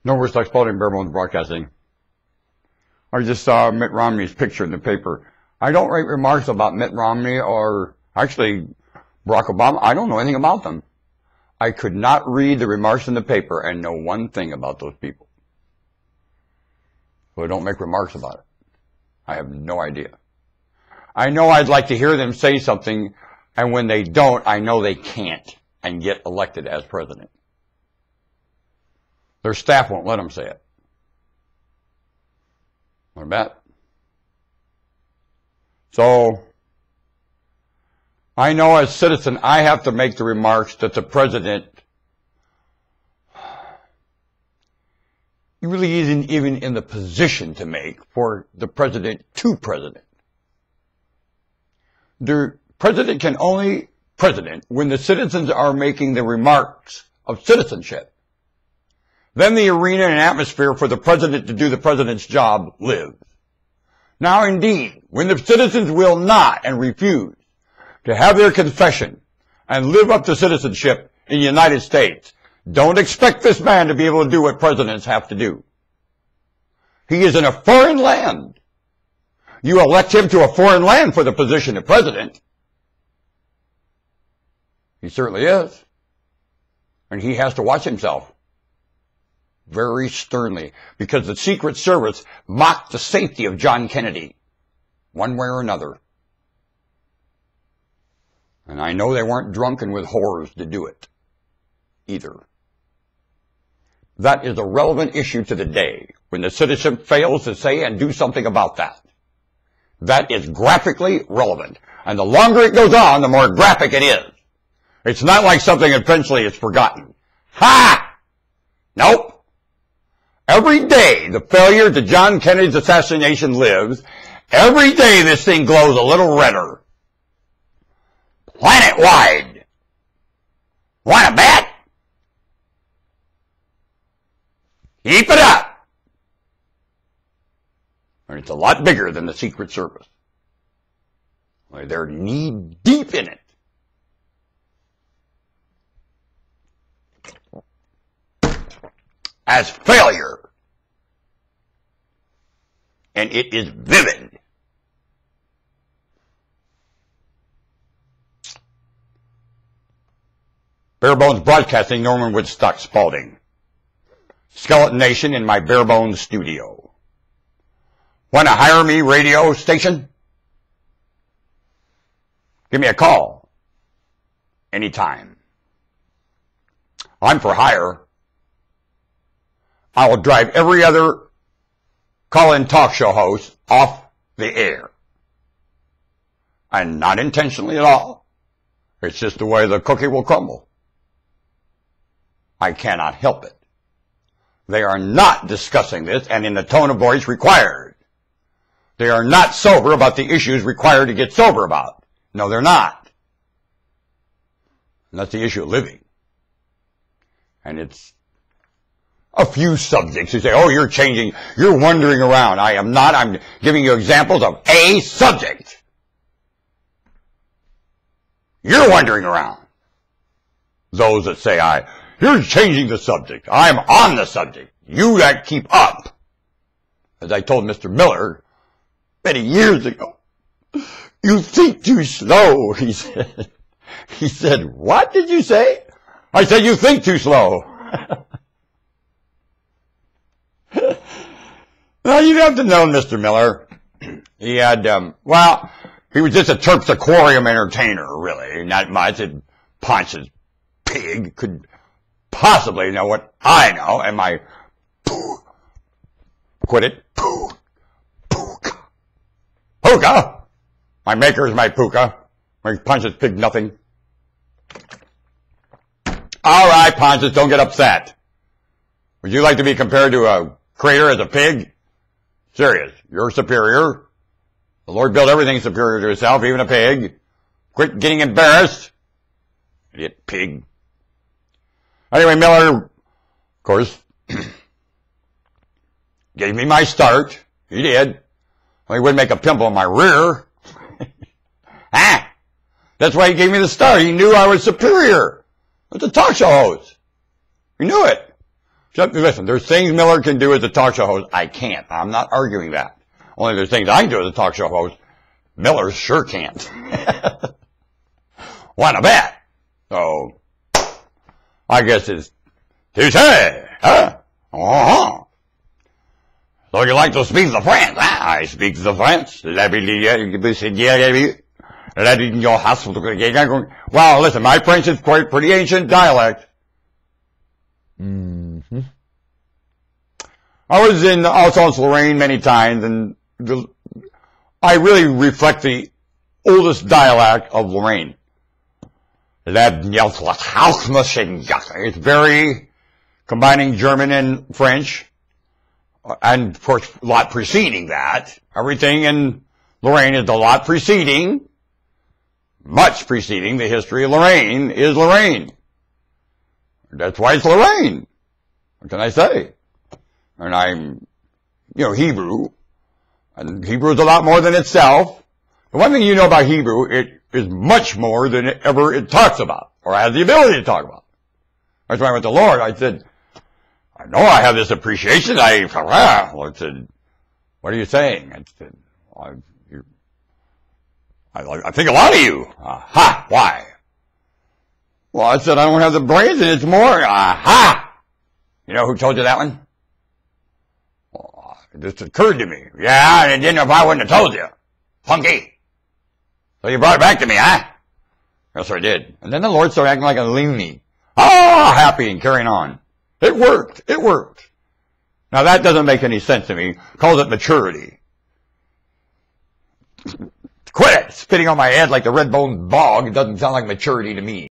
No worse like Spalding Bare Bones Broadcasting. I just saw Mitt Romney's picture in the paper. I don't write remarks about Mitt Romney or actually Barack Obama. I don't know anything about them. I could not read the remarks in the paper and know one thing about those people. So I don't make remarks about it. I have no idea. I know I'd like to hear them say something, and when they don't, I know they can't and get elected as president. Their staff won't let them say it. What about? So, I know as a citizen, I have to make the remarks that the president really isn't even in the position to make for the president to president. The president can only president when the citizens are making the remarks of citizenship. Then the arena and atmosphere for the president to do the president's job lives. Now indeed, when the citizens will not and refuse to have their confession and live up to citizenship in the United States, don't expect this man to be able to do what presidents have to do. He is in a foreign land. You elect him to a foreign land for the position of president. He certainly is. And he has to watch himself very sternly, because the Secret Service mocked the safety of John Kennedy, one way or another. And I know they weren't drunken with whores to do it, either. That is a relevant issue to the day, when the citizen fails to say and do something about that. That is graphically relevant. And the longer it goes on, the more graphic it is. It's not like something eventually is forgotten. Ha! Nope. Every day the failure to John Kennedy's assassination lives. Every day this thing glows a little redder. Planet-wide. Want a bet? Keep it up. And it's a lot bigger than the Secret Service. They're knee-deep in it. As failure. And it is vivid. Bare Bones Broadcasting, Norman Woodstock Spalding. Skeleton Nation in my Bare Bones studio. Want to hire me, radio station? Give me a call. Anytime. I'm for hire. I will drive every other call-in talk show host off the air. And not intentionally at all. It's just the way the cookie will crumble. I cannot help it. They are not discussing this and in the tone of voice required. They are not sober about the issues required to get sober about. No, they're not. And that's the issue of living. And it's a few subjects. You say, oh, you're changing, you're wandering around. I am not. I'm giving you examples of a subject. You're wandering around. Those that say, you're changing the subject. I'm on the subject. You that keep up. As I told Mr. Miller many years ago, you think too slow, he said. He said, what did you say? I said, you think too slow. Well, you'd have to know Mr. Miller. He had, he was just a Turk's Aquarium entertainer, really. Not much. Pontius Pig could possibly know what I know, and my quit it, puka. My maker is my puka. My Pontius Pig nothing. All right, Pontius, don't get upset. Would you like to be compared to a crater as a pig? Serious. You're superior. The Lord built everything superior to himself, even a pig. Quit getting embarrassed. Idiot pig. Anyway, Miller, of course, gave me my start. He did. Well, he wouldn't make a pimple in my rear. That's why he gave me the start. He knew I was superior. I was a talk show host. He knew it. Listen, there's things Miller can do as a talk show host. I can't. I'm not arguing that. Only there's things I can do as a talk show host. Miller sure can't. Wanna bet? So, I guess it's touche, huh? Uh-huh. So you like to speak the French? I speak the French. Wow, listen, my French is quite pretty ancient dialect. Mm-hmm. I was in Alsace-Lorraine many times, and I really reflect the oldest dialect of Lorraine. It's very combining German and French, and of course, a lot preceding that. Everything in Lorraine is a lot preceding, much preceding the history of Lorraine is Lorraine. That's why it's Lorraine. What can I say? And I'm, Hebrew. And Hebrew is a lot more than itself. The one thing you know about Hebrew, it is much more than ever it talks about, or has the ability to talk about. That's why I went to the Lord. I said, I know I have this appreciation. I said, what are you saying? I said, I think a lot of you. Aha, why? Well, I said, I don't have the brains, and it's more. Aha! You know who told you that one? Well, it just occurred to me. Yeah, and it didn't if I wouldn't have told you. Funky. So you brought it back to me, huh? Yes, I did. And then the Lord started acting like a loony. Oh, happy and carrying on. It worked. It worked. Now that doesn't make any sense to me. Calls it maturity. Quit it! Spitting on my head like the red-boned bog. It doesn't sound like maturity to me.